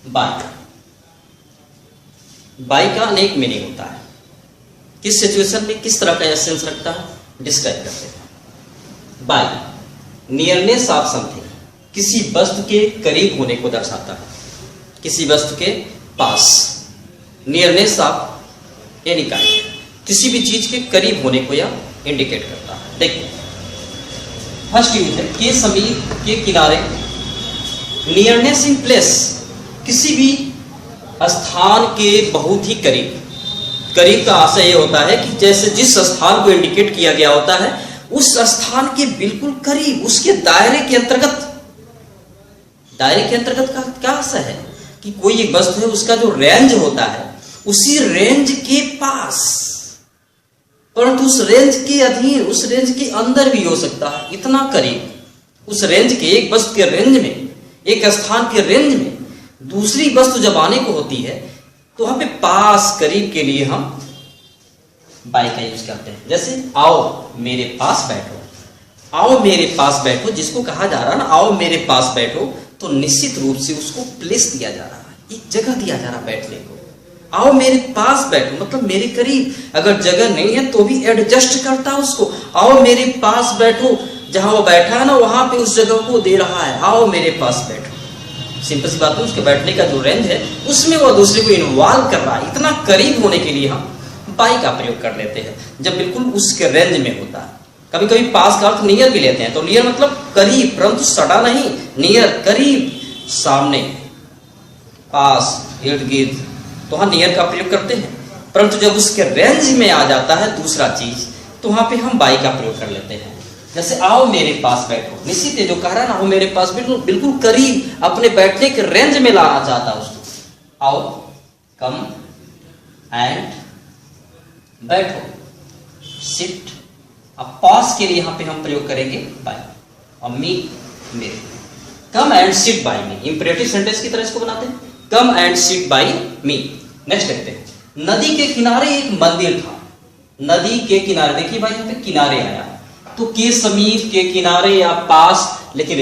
By. By का अनेक meaning होता है। किस सिचुएशन में किस तरह का एसेंस रखता है, डिस्क्राइब करते हैं। बाई नियरनेस ऑफ समथिंग, किसी वस्तु के करीब होने को दर्शाता है, किसी वस्तु के पास। नियरनेस ऑफ एनी काइंड, किसी भी चीज के करीब होने को यह इंडिकेट करता है। देखिए फर्स्ट यूज है के समीप, के किनारे। नियरनेस इन प्लेस, किसी भी स्थान के बहुत ही करीब। करीब का आशय यह होता है कि जैसे जिस स्थान को इंडिकेट किया गया होता है उस स्थान के बिल्कुल करीब, उसके दायरे के अंतर्गत। दायरे के अंतर्गत का क्या आशय है कि कोई एक वस्तु है, उसका जो रेंज होता है उसी रेंज के पास, परंतु उस रेंज के अधीन, उस रेंज के अंदर भी हो सकता है, इतना करीब। उस रेंज के, एक वस्तु के रेंज में, एक स्थान के रेंज में दूसरी वस्तु जब आने को होती है तो वहां पे पास, करीब के लिए हम बाई का यूज करते हैं। जैसे आओ मेरे पास बैठो, आओ मेरे पास बैठो, जिसको कहा जा रहा है ना आओ मेरे पास बैठो, तो निश्चित रूप से उसको प्लेस दिया जा रहा है, एक जगह दिया जा रहा है बैठने को। आओ मेरे पास बैठो मतलब मेरे करीब। अगर जगह नहीं है तो भी एडजस्ट करता है उसको। आओ मेरे पास बैठो, जहां वो बैठा है ना वहां पे उस जगह को दे रहा है, आओ मेरे पास बैठो। सिंपल सी बात है, उसके बैठने का जो रेंज है उसमें वो दूसरे को इन्वॉल्व कर रहा है। इतना करीब होने के लिए हम बाई का प्रयोग कर लेते हैं जब बिल्कुल उसके रेंज में होता है। कभी कभी पास का अर्थ नियर भी लेते हैं, तो नियर मतलब करीब, परंतु सटा नहीं, नियर करीब, सामने, पास, इर्द गिर्द, तो वहां नियर का प्रयोग करते हैं। परंतु जब उसके रेंज में आ जाता है दूसरा चीज, तो वहां पे हम बाई का प्रयोग कर लेते हैं। जैसे आओ मेरे पास बैठो, निश्चित है जो कह रहा है ना आओ मेरे पास बैठो, बिल्कुल करीब अपने बैठने के रेंज में लाना चाहता है उसको। आओ, कम एंड बैठो, सिट। अब पास के लिए यहां पे हम प्रयोग करेंगे बाई। और मी, मेरे। Come and sit by me, imperative sentence की तरह इसको बनाते हैं। Come and sit by me. Next देखते हैं, नदी के किनारे एक मंदिर था। नदी के किनारे, देखिए भाई यहां पे किनारे आया, तो के समीप, के किनारे या पास, लेकिन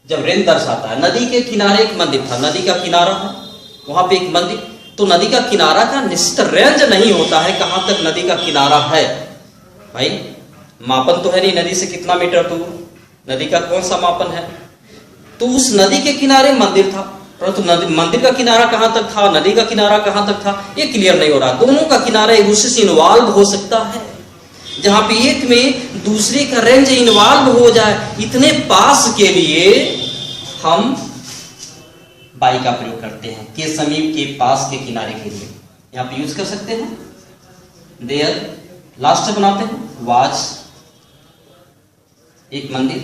जब रेंज दर्शाता है, नदी के किनारे एक मंदिर था। नदी का किनारा है, वहां पे एक मंदिर, तो नदी का किनारा का निश्चित रेंज नहीं होता है कहां तक नदी का किनारा है। भाई मापन तो है नहीं नदी से कितना मीटर दूर, नदी का कौन सा मापन है। तो उस नदी के किनारे मंदिर था, परंतु मंदिर का किनारा कहां तक था, नदी का किनारा कहां तक था, ये क्लियर नहीं हो रहा। दोनों का किनारा एक दूसरे से इन्वॉल्व हो सकता है, जहां पे एक में दूसरे का रेंज इन्वॉल्व हो जाए, इतने पास के लिए हम बाई का प्रयोग करते हैं। के समीप, के पास, के किनारे के लिए यहां पे यूज कर सकते हैं। देयर, लास्ट बनाते हैं, वाज, एक मंदिर,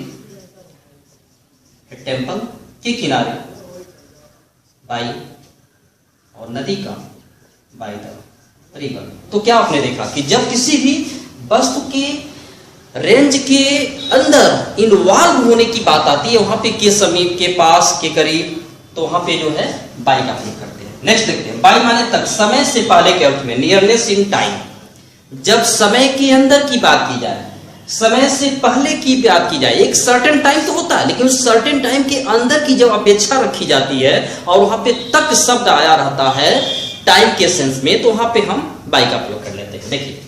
टेम्पल, के किनारे बाई, और नदी का बाई द रिवर। तो क्या आपने देखा कि जब किसी भी वस्तु के रेंज के अंदर इन्वॉल्व होने की बात आती है, वहां पे के समीप, के पास, के करीब, तो वहां पे जो है बाई का प्रयोग करते हैं। नेक्स्ट देखते हैं, बाई माने तक, समय से पहले के अर्थ में। नियरनेस इन टाइम, जब समय के अंदर की बात की जाए, समय से पहले की बात की जाए, एक सर्टेन टाइम तो होता है, लेकिन उस सर्टेन टाइम के अंदर की जब अपेक्षा रखी जाती है और वहां पे तक शब्द आया रहता है टाइम के सेंस में, तो वहां पे हम बाई का प्रयोग कर लेते हैं। देखिए,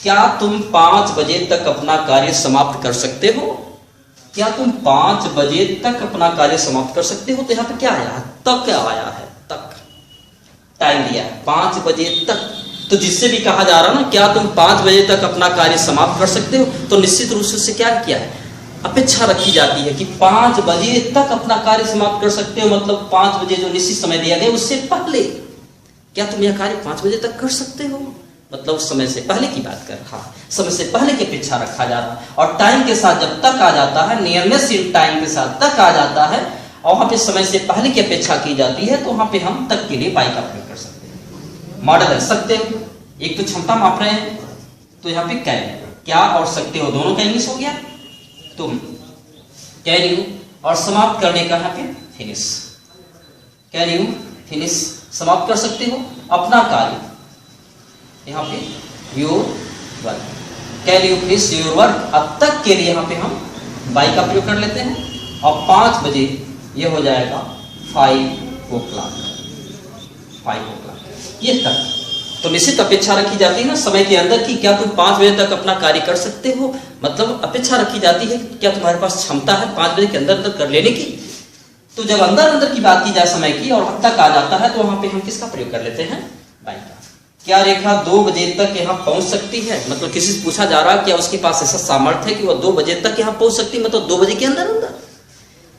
क्या तुम 5 बजे तक अपना कार्य समाप्त कर सकते हो? क्या तुम 5 बजे तक अपना कार्य समाप्त कर सकते हो? तो यहां पे क्या आया है? तक आया है, तक, टाइम दिया है 5 बजे तक। तो जिससे भी कहा जा रहा ना क्या तुम 5 बजे तक अपना कार्य समाप्त कर सकते हो, तो निश्चित रूप से उससे क्या किया है, अपेक्षा रखी जाती है कि 5 बजे तक अपना कार्य समाप्त कर सकते हो, मतलब 5 बजे जो निश्चित समय दिया गया उससे पहले क्या तुम यह कार्य 5 बजे तक कर सकते हो, मतलब उस समय से पहले की बात कर रहा है, समय से पहले की अपेक्षा रखा जा रहा है। और टाइम के साथ जब तक आ जाता है, नियरनेस इन टाइम के साथ तक आ जाता है और वहां पे समय से पहले की अपेक्षा की जाती है, तो वहां पे हम तक के लिए बाई का प्रयोग कर सकते हैं। मॉडल है सकते हो, एक तो क्षमता माप रहे हैं, तो यहाँ पे कैन, क्या और सकते हो दोनों का इंग्लिश हो गया, तुम कैन यू, और समाप्त करने का यहाँ पे फिनिश, कैन यू फिनिश, समाप्त कर सकते हो अपना कार्य, यहाँ पे your work, can you finish your work. अब तक के लिए यहाँ पे हम बाई का प्रयोग कर लेते हैं, और 5 बजे ये हो जाएगा 5 o'clock। 5 o'clock ये तक। तो निश्चित अपेक्षा रखी जाती है ना समय के अंदर कि क्या तुम 5 बजे तक अपना कार्य कर सकते हो, मतलब अपेक्षा रखी जाती है क्या तुम्हारे पास क्षमता है 5 बजे के अंदर अंदर कर लेने की। तो जब अंदर अंदर की बात की जाए समय की और हद तक आ जाता है तो वहां पे हम किसका प्रयोग कर लेते हैं, बाई का। क्या रेखा 2 बजे तक यहाँ पहुंच सकती है, मतलब किसी से पूछा जा रहा है क्या उसके पास ऐसा सामर्थ्य है कि वह 2 बजे तक यहाँ पहुंच सकती है, मतलब 2 बजे के अंदर अंदर।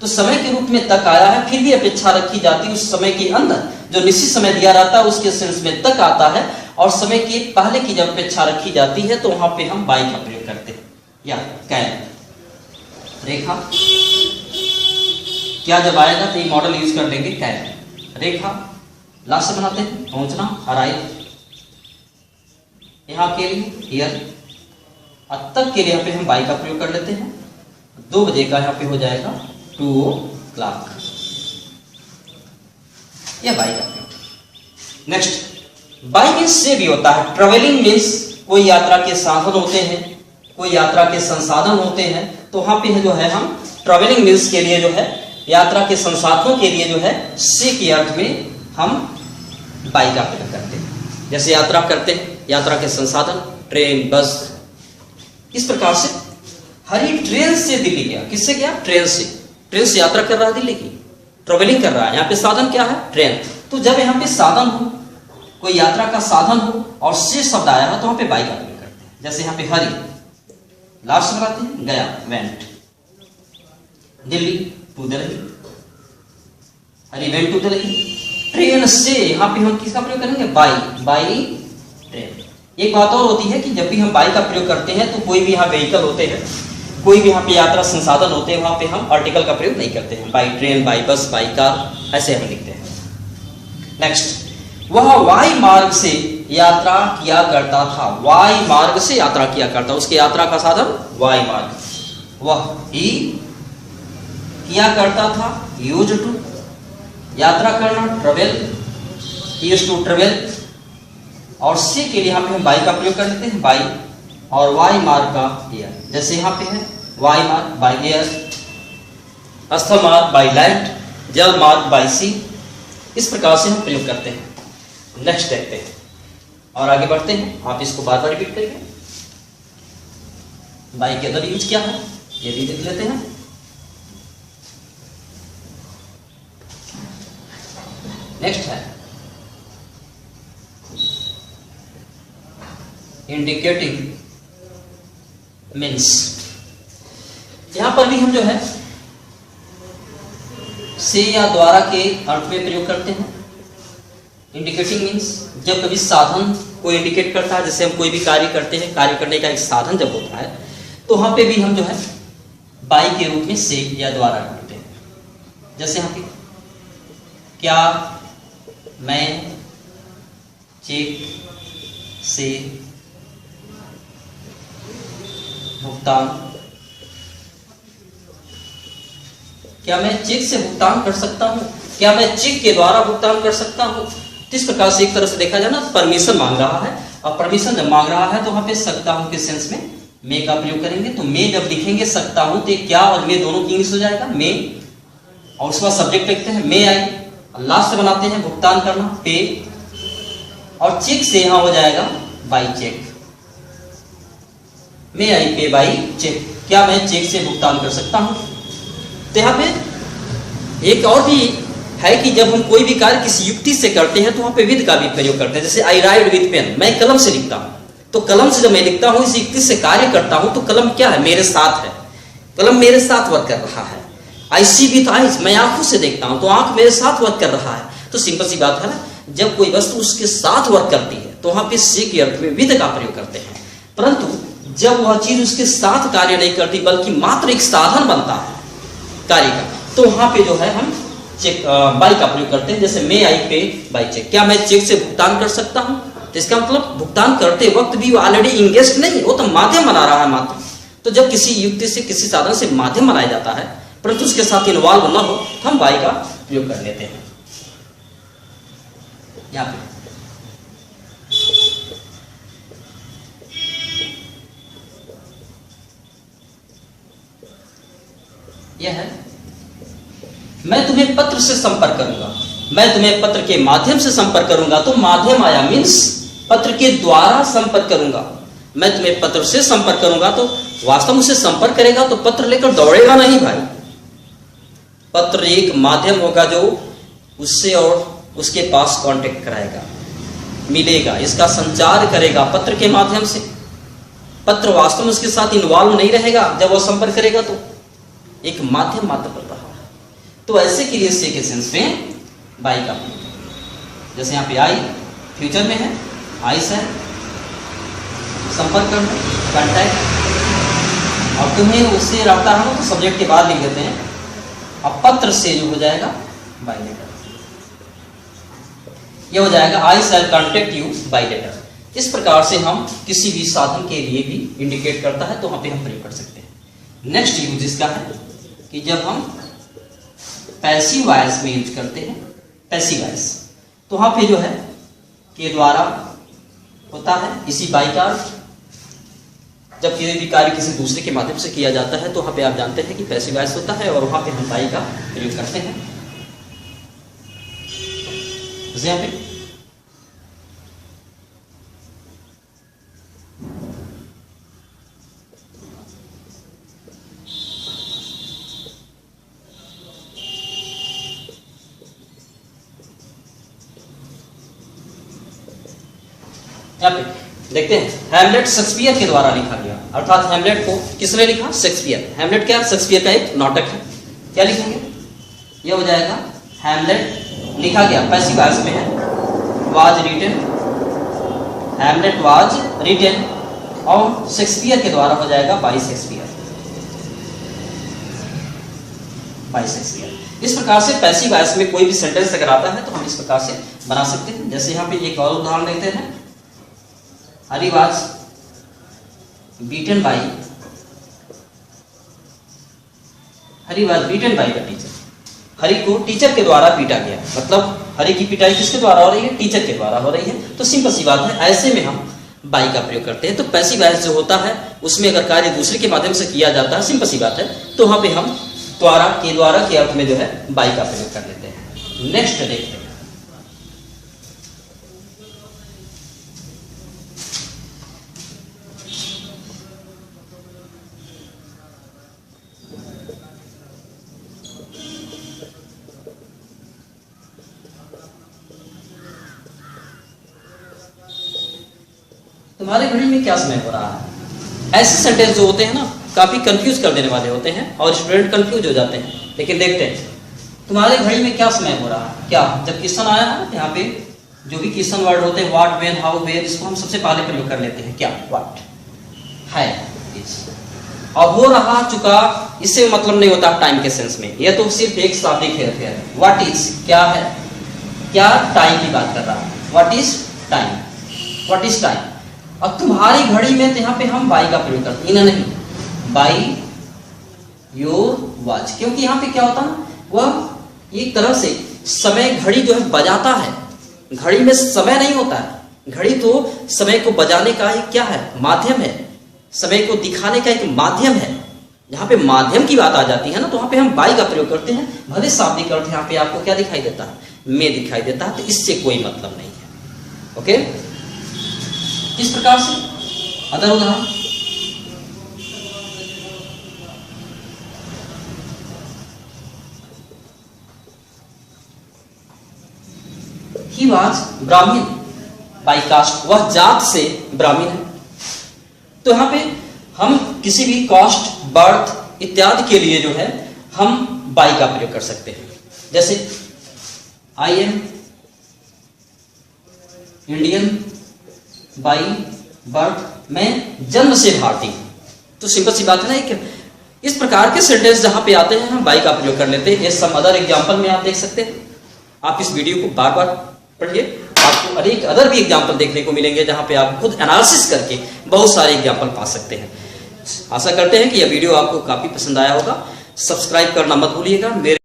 तो समय के रूप में तक आया है, फिर भी अपेक्षा रखी जाती है उस समय के अंदर जो निश्चित समय दिया रहता है उसके सेंस में तक आता है, और समय के पहले की जब अपेक्षा रखी जाती है तो वहां पे हम बाई का प्रयोग करते हैं। या कैन रेखा क्या जब आएगा तो ये मॉडल यूज कर लेंगे कैन। रेखा लास्ट से बनाते हैं पहुंचना, अराइव यहां के लिए हियर, तक के लिए यहाँ पे हम बाई का प्रयोग कर लेते हैं। 2 बजे का यहाँ पे हो जाएगा 2 o'clock, यह बाई का प्रयोग। नेक्स्ट बाई मीन्स से भी होता है। ट्रेवलिंग मीन्स कोई यात्रा के साधन होते हैं, कोई यात्रा के संसाधन होते हैं, तो वहां पे जो है हम ट्रेवलिंग मीन्स के लिए जो है यात्रा के संसाधनों के लिए जो है से के अर्थ में हम बाई का प्रयोग करते हैं। जैसे यात्रा करते हैं, यात्रा के संसाधन ट्रेन बस, इस प्रकार से हरी ट्रेन से दिल्ली गया, किससे गया, ट्रेन से। ट्रेन से यात्रा कर रहा है दिल्ली की, ट्रेवलिंग कर रहा है। यहाँ पे साधन क्या है, ट्रेन। तो जब यहाँ पे साधन हो, कोई यात्रा का साधन हो और से शब्द आया है तो वहां पे बाई का प्रयोग करते हैं। जैसे यहाँ पे हरी लास्ट लगाते हैं, गया went, Delhi to Delhi, Hari went to Delhi. Train से यहाँ पे हम किसका प्रयोग करेंगे, बाई, बाई ट्रेन। एक बात और होती है कि जब भी हम बाई का प्रयोग करते हैं तो कोई भी यहाँ व्हीकल होते हैं, कोई भी यहाँ पे यात्रा संसाधन होते हैं, वहां पे हम आर्टिकल का प्रयोग नहीं करते हैं। By train, by bus, by car, ऐसे हम लिखते हैं। नेक्स्ट वह वाई मार्ग से यात्रा किया करता था, वाई मार्ग से यात्रा किया करता, उसके यात्रा का साधन वाई मार्ग। वह ही किया करता था, यूज टू यात्रा करना, ट्रेवल, यूज टू ट्रेवल। और से के लिए यहाँ पे हम बाई का प्रयोग कर लेते हैं, बाई, और वाई मार्ग का एयर। जैसे यहाँ पे है वाई मार्ग बाई एयर, स्थल मार्ग बाई लैंड, जल मार्ग बाई सी, इस प्रकार से हम प्रयोग करते हैं। नेक्स्ट देखते हैं और आगे बढ़ते हैं। आप इसको बार बार रिपीट करिए। बाई के अदर यूज क्या है ये भी देख लेते हैं। नेक्स्ट है इंडिकेटिंग मीन्स। यहां पर भी हम जो है से या द्वारा के अर्थ में प्रयोग करते हैं। इंडिकेटिंग मीन्स जब कभी साधन को इंडिकेट करता है, जैसे हम कोई भी कार्य करते हैं, कार्य करने का एक साधन जब होता है तो वहां पे भी हम जो है बाई के रूप में से या द्वारा करते हैं। जैसे यहाँ पे क्या मैं चेक से भुगतान, क्या मैं चेक से भुगतान कर सकता हूं, क्या मैं चेक के द्वारा भुगतान कर सकता हूं। तो इस प्रकार से एक तरह से देखा जाए ना, परमिशन मांग रहा है, और परमिशन जब मांग रहा है तो वहां पे सकता हूं के सेंस में मे का प्रयोग करेंगे। तो मे जब लिखेंगे सकता हूं तो क्या और मे दोनों की इंग्लिश हो जाएगा मे, और उसके बाद सब्जेक्ट लिखते हैं मे आई, लास्ट से बनाते हैं भुगतान करना पे, और चेक से यहां हो जाएगा बाई चेक, मे आई पे बाई चेक, क्या मैं चेक से भुगतान कर सकता हूं। तो यहाँ पे एक और भी है कि जब हम कोई भी कार्य किसी युक्ति से करते हैं तो वहां पे विद का भी प्रयोग करते हैं। जैसे आई राइट विद पेन, मैं कलम से लिखता हूं, तो कलम से जब मैं लिखता हूं, इस युक्ति से कार्य करता हूं, तो कलम क्या है, मेरे साथ है, कलम मेरे साथ वर्क कर रहा है। आई सी विथ आईज, मैं आंखों से देखता हूं तो आंख मेरे साथ वर्क कर रहा है। तो सिंपल सी बात है ना, जब कोई वस्तु उसके साथ वर्क करती है तो वहां पे से के अर्थ में विद का प्रयोग करते हैं। परंतु जब वह चीज उसके साथ कार्य नहीं करती बल्कि मात्र एक साधन बनता है कार्य का, तो वहां पे जो है हम चेक बाई का प्रयोग करते हैं। जैसे मे आई पे बाई चेक, क्या मैं चेक से भुगतान कर सकता हूं। तो इसका मतलब भुगतान करते वक्त भी वो ऑलरेडी इंगेज्ड नहीं, वो तो माध्यम बना रहा है मात्र। तो जब किसी युक्ति से किसी साधन से माध्यम बनाया जाता है परंतु उसके साथ इन्वॉल्व न हो तो हम बाई का प्रयोग कर लेते हैं। यहां पे यह है मैं तुम्हें पत्र से संपर्क करूंगा, मैं तुम्हें पत्र के माध्यम से संपर्क करूंगा, तो माध्यम आया मीन्स पत्र के द्वारा संपर्क करूंगा। मैं तुम्हें पत्र से संपर्क करूंगा, तो वास्तव में उससे संपर्क करेगा तो पत्र लेकर दौड़ेगा नहीं भाई। पत्र एक माध्यम होगा जो उससे और उसके पास कांटेक्ट कराएगा, मिलेगा, इसका संचार करेगा पत्र के माध्यम से। पत्र वास्तव में उसके साथ इन्वॉल्व नहीं रहेगा, जब वो संपर्क करेगा तो एक माध्यम मात्र पर रहा। तो ऐसे के लिए से के सेंस में बाई का, जैसे यहाँ पे आई फ्यूचर में है, आइस है संपर्क करना, कांटेक्ट, और तुम्हें उससे रब्ता हो तो सब्जेक्ट के बाद लिख देते हैं। अब पत्र से जो हो जाएगा बाई लेटर, ये हो जाएगा आई शैल कांटेक्ट यू बाई लेटर। इस प्रकार से हम किसी भी साधन के लिए भी इंडिकेट करता है तो वहां पे हम प्रयोग कर सकते हैं। नेक्स्ट यूज इसका है कि जब हम पैसिव वॉइस में यूज करते हैं, पैसिव वॉइस, तो वहां पे जो है के द्वारा होता है इसी बाई का। जब कोई भी कार्य किसी दूसरे के माध्यम से किया जाता है तो वहां पे आप जानते हैं कि पैसिव वॉइस होता है, और वहां पे हम बाई का प्रयोग करते हैं। यहाँ पे यहाँ पे देखते हैं, हैमलेट शेक्सपियर के द्वारा लिखा गया, अर्थात हैमलेट को किसने लिखा? शेक्सपियर। हैमलेट क्या? शेक्सपियर का एक नाटक है। क्या लिखेंगे? ये हो जाएगा हैमलेट लिखा गया, पैसिव वॉइस में है, was written, Hamlet was written, और शेक्सपियर के द्वारा हो जाएगा बाय शेक्सपियर, बाय शेक्सपियर। इस प्रकार से पैसिव वॉइस में कोई भी सेंटेंस अगर आता है तो हम इस प्रकार से बना सकते हैं। जैसे यहाँ पे एक और उदाहरण देखते हैं, Hari was beaten by, Hari was beaten by the teacher, Hari को टीचर के द्वारा पीटा गया। मतलब हरी की पिटाई किसके द्वारा हो रही है? टीचर के द्वारा हो रही है। तो सिंपल सी बात है, ऐसे में हम बाई का प्रयोग करते हैं। तो पैसिव वॉइस जो होता है उसमें अगर कार्य दूसरे के माध्यम से किया जाता है, सिंपल सी बात है, तो वहां पे हम द्वारा के अर्थ में जो है बाई का प्रयोग कर लेते हैं। नेक्स्ट देखते हैं, तुम्हारे घड़ी में क्या समय हो रहा है। ऐसे सेंटेंस जो होते हैं ना काफी कंफ्यूज कर देने वाले होते हैं और स्टूडेंट कंफ्यूज हो जाते हैं। लेकिन देखते हैं, तुम्हारे घड़ी में क्या समय हो रहा है। क्या जब क्वेश्चन आया है यहाँ पे जो भी क्वेश्चन वर्ड होते हैं, व्हाट, व्हेन, हाउ, वेयर, इसको हम सबसे पहले प्रयोग कर लेते हैं। क्या? व्हाट है, और हो रहा, चुका, इससे मतलब नहीं होता टाइम के सेंस में, यह तो सिर्फ एक शाब्दिक हेरफेर है। व्हाट इज क्या है, क्या टाइम की बात कर रहा है, what is time, what is time. अब तुम्हारी घड़ी में तो यहाँ पे हम बाई का प्रयोग करते हैं, नहीं बाई योर वॉच, क्योंकि यहाँ पे क्या होता है, वह एक तरह से समय घड़ी जो है बजाता है। घड़ी में समय नहीं होता है, घड़ी तो समय को बजाने का एक क्या है, माध्यम है, समय को दिखाने का एक माध्यम है। यहाँ पे माध्यम की बात आ जाती है ना, तो वहां पे हम बाई का प्रयोग करते हैं। भले शाब्दिक अर्थ यहाँ पे आपको क्या दिखाई देता है, में दिखाई देता है, तो इससे कोई मतलब नहीं है। ओके, इस प्रकार से अदर उदाहरण, ही वाज ब्राह्मण बाई कास्ट, वह जात से ब्राह्मण है। तो यहां पे हम किसी भी कास्ट, बर्थ इत्यादि के लिए जो है हम बाई का प्रयोग कर सकते हैं। जैसे I am Indian by birth, मैं जन्म से भारतीय हूं। तो सिंपल सी बात है ना, एक इस प्रकार के सेंटेंस जहां पे आते हैं हम बाई का प्रयोग कर लेते हैं। ये सम अदर एग्जांपल में आप देख सकते हैं। आप इस वीडियो को बार बार पढ़िए, आपको अनेक अदर भी एग्जांपल देखने को मिलेंगे जहां पे आप खुद एनालिसिस करके बहुत सारे एग्जांपल पा सकते हैं। आशा करते हैं कि यह वीडियो आपको काफी पसंद आया होगा। सब्सक्राइब करना मत भूलिएगा। मेरे